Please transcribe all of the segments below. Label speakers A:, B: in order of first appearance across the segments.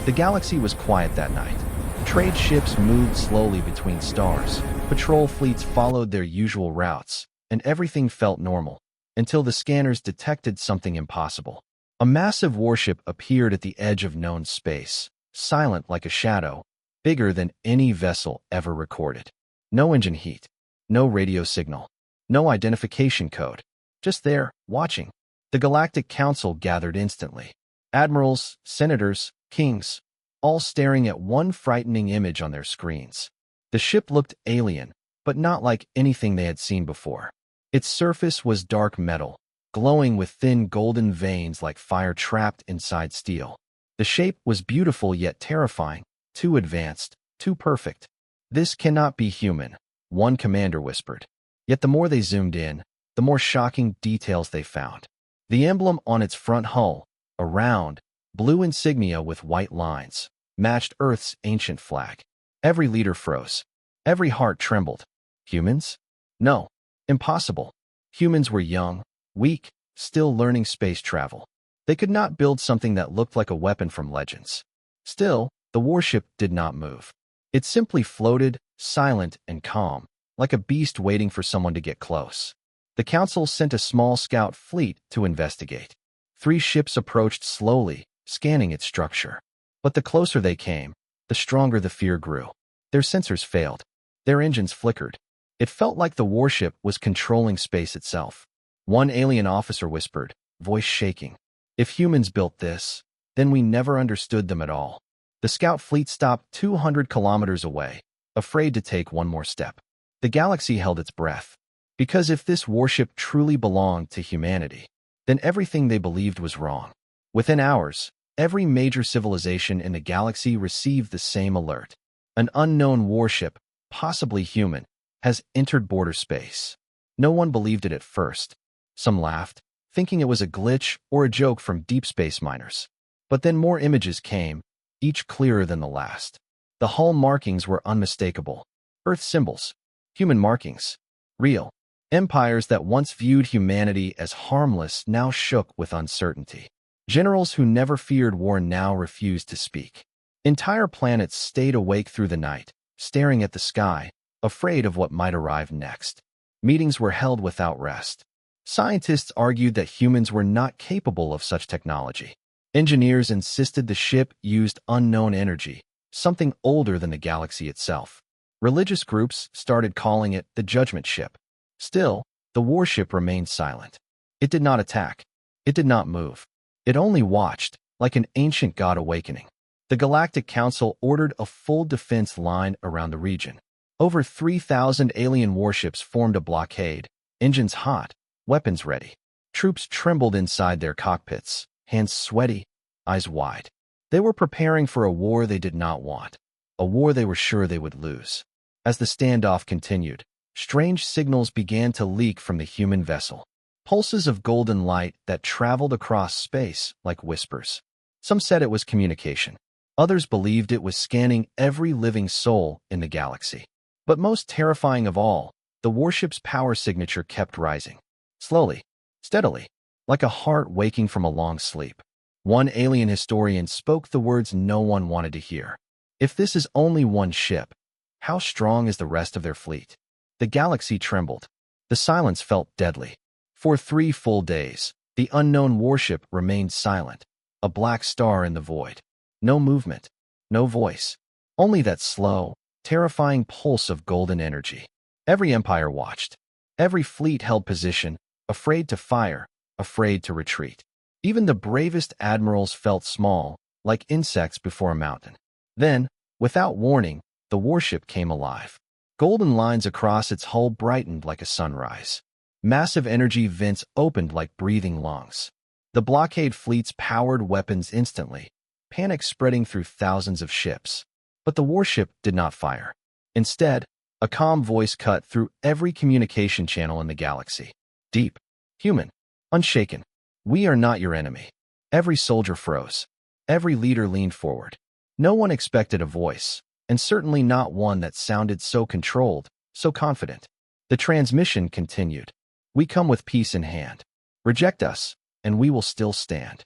A: The galaxy was quiet that night. Trade ships moved slowly between stars, patrol fleets followed their usual routes, and everything felt normal, until the scanners detected something impossible. A massive warship appeared at the edge of known space, silent like a shadow, bigger than any vessel ever recorded. No engine heat, no radio signal, no identification code. Just there, watching. The Galactic Council gathered instantly. Admirals, senators, kings, all staring at one frightening image on their screens. The ship looked alien, but not like anything they had seen before. Its surface was dark metal, glowing with thin golden veins like fire trapped inside steel. The shape was beautiful yet terrifying, too advanced, too perfect. "This cannot be human," one commander whispered. Yet the more they zoomed in, the more shocking details they found. The emblem on its front hull, a round, blue insignia with white lines, matched Earth's ancient flag. Every leader froze. Every heart trembled. Humans? No. Impossible. Humans were young, weak, still learning space travel. They could not build something that looked like a weapon from legends. Still, the warship did not move. It simply floated, silent and calm, like a beast waiting for someone to get close. The Council sent a small scout fleet to investigate. 3 ships approached slowly, scanning its structure. But the closer they came, the stronger the fear grew. Their sensors failed. Their engines flickered. It felt like the warship was controlling space itself. One alien officer whispered, voice shaking, "If humans built this, then we never understood them at all." The scout fleet stopped 200 kilometers away, afraid to take one more step. The galaxy held its breath. Because if this warship truly belonged to humanity, then everything they believed was wrong. Within hours, every major civilization in the galaxy received the same alert. An unknown warship, possibly human, has entered border space. No one believed it at first. Some laughed, thinking it was a glitch or a joke from deep space miners. But then more images came, each clearer than the last. The hull markings were unmistakable. Earth symbols. Human markings. Real. Empires that once viewed humanity as harmless now shook with uncertainty. Generals who never feared war now refused to speak. Entire planets stayed awake through the night, staring at the sky, afraid of what might arrive next. Meetings were held without rest. Scientists argued that humans were not capable of such technology. Engineers insisted the ship used unknown energy, something older than the galaxy itself. Religious groups started calling it the Judgment Ship. Still, the warship remained silent. It did not attack. It did not move. It only watched, like an ancient god awakening. The Galactic Council ordered a full defense line around the region. Over 3,000 alien warships formed a blockade, engines hot, weapons ready. Troops trembled inside their cockpits, hands sweaty, eyes wide. They were preparing for a war they did not want, a war they were sure they would lose. As the standoff continued, strange signals began to leak from the human vessel. Pulses of golden light that traveled across space like whispers. Some said it was communication. Others believed it was scanning every living soul in the galaxy. But most terrifying of all, the warship's power signature kept rising. Slowly, steadily, like a heart waking from a long sleep. One alien historian spoke the words no one wanted to hear. If this is only one ship, how strong is the rest of their fleet? The galaxy trembled. The silence felt deadly. For 3 full days, the unknown warship remained silent, a black star in the void. No movement, no voice, only that slow, terrifying pulse of golden energy. Every empire watched. Every fleet held position, afraid to fire, afraid to retreat. Even the bravest admirals felt small, like insects before a mountain. Then, without warning, the warship came alive. Golden lines across its hull brightened like a sunrise. Massive energy vents opened like breathing lungs. The blockade fleets powered weapons instantly, panic spreading through thousands of ships. But the warship did not fire. Instead, a calm voice cut through every communication channel in the galaxy. Deep, human, unshaken. "We are not your enemy." Every soldier froze. Every leader leaned forward. No one expected a voice, and certainly not one that sounded so controlled, so confident. The transmission continued. "We come with peace in hand. Reject us, and we will still stand."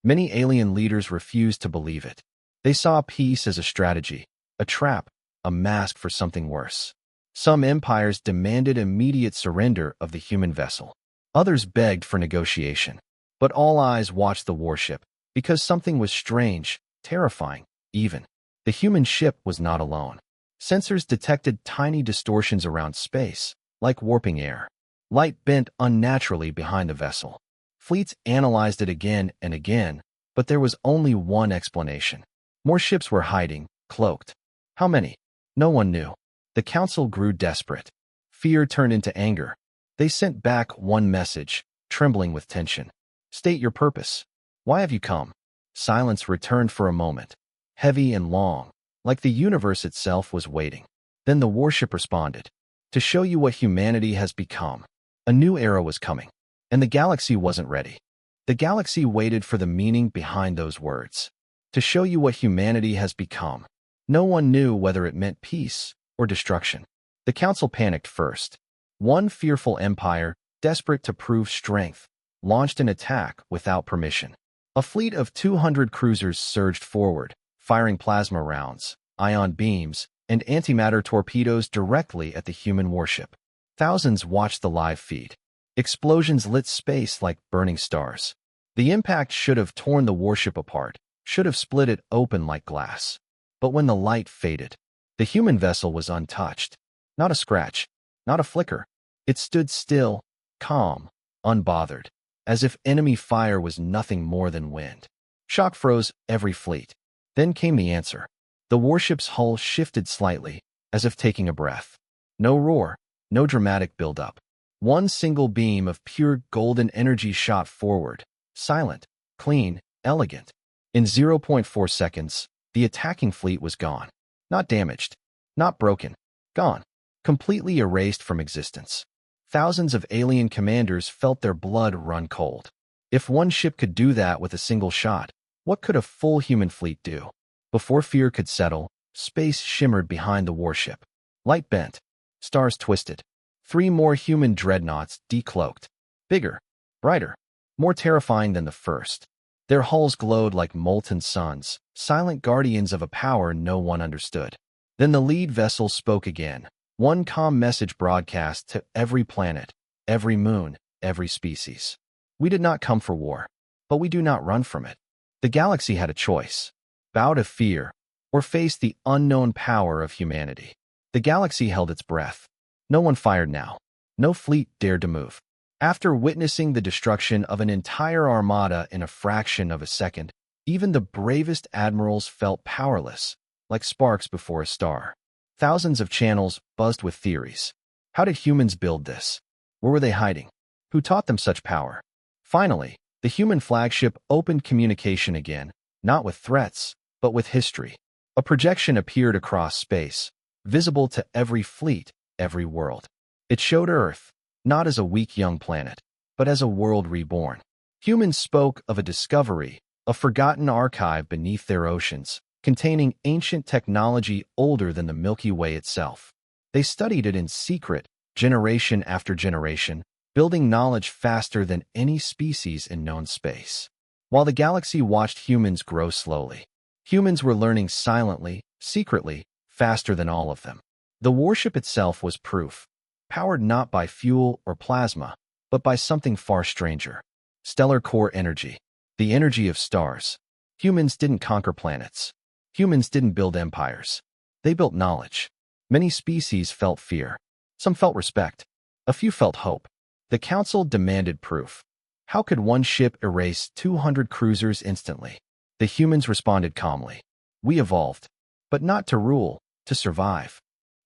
A: Many alien leaders refused to believe it. They saw peace as a strategy, a trap, a mask for something worse. Some empires demanded immediate surrender of the human vessel. Others begged for negotiation. But all eyes watched the warship, because something was strange, terrifying, even. The human ship was not alone. Sensors detected tiny distortions around space, like warping air. Light bent unnaturally behind the vessel. Fleets analyzed it again and again, but there was only one explanation. More ships were hiding, cloaked. How many? No one knew. The council grew desperate. Fear turned into anger. They sent back one message, trembling with tension. State your purpose. Why have you come? Silence returned for a moment, heavy and long, like the universe itself was waiting. Then the warship responded. To show you what humanity has become. A new era was coming, and the galaxy wasn't ready. The galaxy waited for the meaning behind those words. To show you what humanity has become. No one knew whether it meant peace or destruction. The council panicked first. One fearful empire, desperate to prove strength, launched an attack without permission. A fleet of 200 cruisers surged forward, firing plasma rounds, ion beams, and antimatter torpedoes directly at the human warship. Thousands watched the live feed. Explosions lit space like burning stars. The impact should have torn the warship apart, should have split it open like glass. But when the light faded, the human vessel was untouched. Not a scratch, not a flicker. It stood still, calm, unbothered, as if enemy fire was nothing more than wind. Shock froze every fleet. Then came the answer. The warship's hull shifted slightly, as if taking a breath. No roar, no dramatic buildup. One single beam of pure golden energy shot forward, silent, clean, elegant. In 0.4 seconds, the attacking fleet was gone. Not damaged, not broken, gone. Completely erased from existence. Thousands of alien commanders felt their blood run cold. If one ship could do that with a single shot, what could a full human fleet do? Before fear could settle, space shimmered behind the warship. Light bent. Stars twisted. 3 more human dreadnoughts decloaked. Bigger, brighter, more terrifying than the first. Their hulls glowed like molten suns, silent guardians of a power no one understood. Then the lead vessel spoke again. One calm message broadcast to every planet, every moon, every species. We did not come for war, but we do not run from it. The galaxy had a choice. Bow to fear, or face the unknown power of humanity. The galaxy held its breath. No one fired now. No fleet dared to move. After witnessing the destruction of an entire armada in a fraction of a second, even the bravest admirals felt powerless, like sparks before a star. Thousands of channels buzzed with theories. How did humans build this? Where were they hiding? Who taught them such power? Finally, the human flagship opened communication again, not with threats, but with history. A projection appeared across space, visible to every fleet, every world. It showed Earth, not as a weak young planet, but as a world reborn. Humans spoke of a discovery, a forgotten archive beneath their oceans, containing ancient technology older than the Milky Way itself. They studied it in secret, generation after generation, building knowledge faster than any species in known space. While the galaxy watched humans grow slowly, humans were learning silently, secretly, faster than all of them. The warship itself was proof, powered not by fuel or plasma, but by something far stranger. Stellar core energy, the energy of stars. Humans didn't conquer planets. Humans didn't build empires. They built knowledge. Many species felt fear. Some felt respect. A few felt hope. The council demanded proof. How could one ship erase 200 cruisers instantly? The humans responded calmly. We evolved, but not to rule, to survive.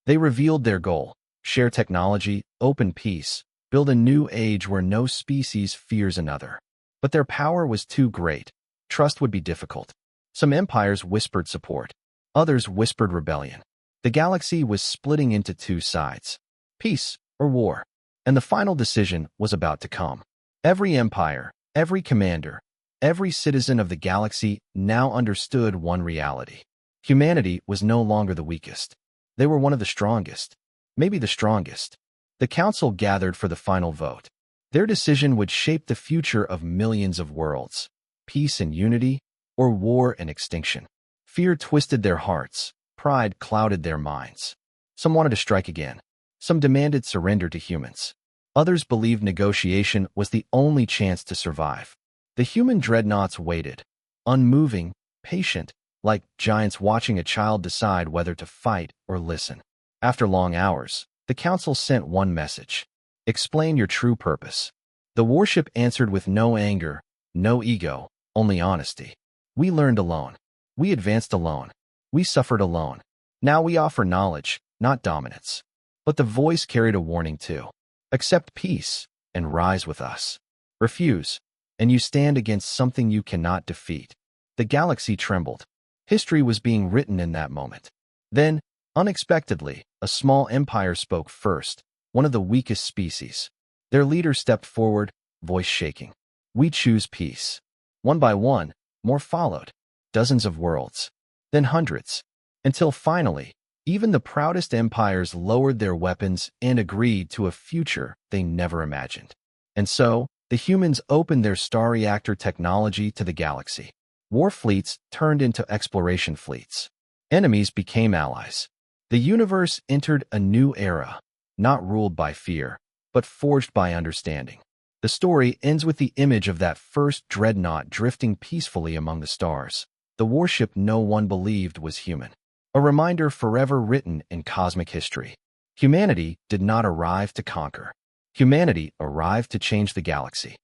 A: They revealed their goal: share technology, open peace, build a new age where no species fears another. But their power was too great. Trust would be difficult. Some empires whispered support. Others whispered rebellion. The galaxy was splitting into 2 sides: peace or war. And the final decision was about to come. Every empire, every commander, every citizen of the galaxy now understood one reality. Humanity was no longer the weakest. They were one of the strongest. Maybe the strongest. The council gathered for the final vote. Their decision would shape the future of millions of worlds. Peace and unity, or war and extinction. Fear twisted their hearts. Pride clouded their minds. Some wanted to strike again. Some demanded surrender to humans. Others believed negotiation was the only chance to survive. The human dreadnoughts waited, unmoving, patient, like giants watching a child decide whether to fight or listen. After long hours, the council sent one message: explain your true purpose. The warship answered with no anger, no ego, only honesty. We learned alone. We advanced alone. We suffered alone. Now we offer knowledge, not dominance. But the voice carried a warning too. Accept peace and rise with us. Refuse, and you stand against something you cannot defeat. The galaxy trembled. History was being written in that moment. Then, unexpectedly, a small empire spoke first, one of the weakest species. Their leader stepped forward, voice shaking. We choose peace. One by one, more followed. Dozens of worlds. Then hundreds. Until finally, even the proudest empires lowered their weapons and agreed to a future they never imagined. And so, the humans opened their star reactor technology to the galaxy. War fleets turned into exploration fleets. Enemies became allies. The universe entered a new era, not ruled by fear, but forged by understanding. The story ends with the image of that first dreadnought drifting peacefully among the stars, the warship no one believed was human. A reminder forever written in cosmic history. Humanity did not arrive to conquer. Humanity arrived to change the galaxy.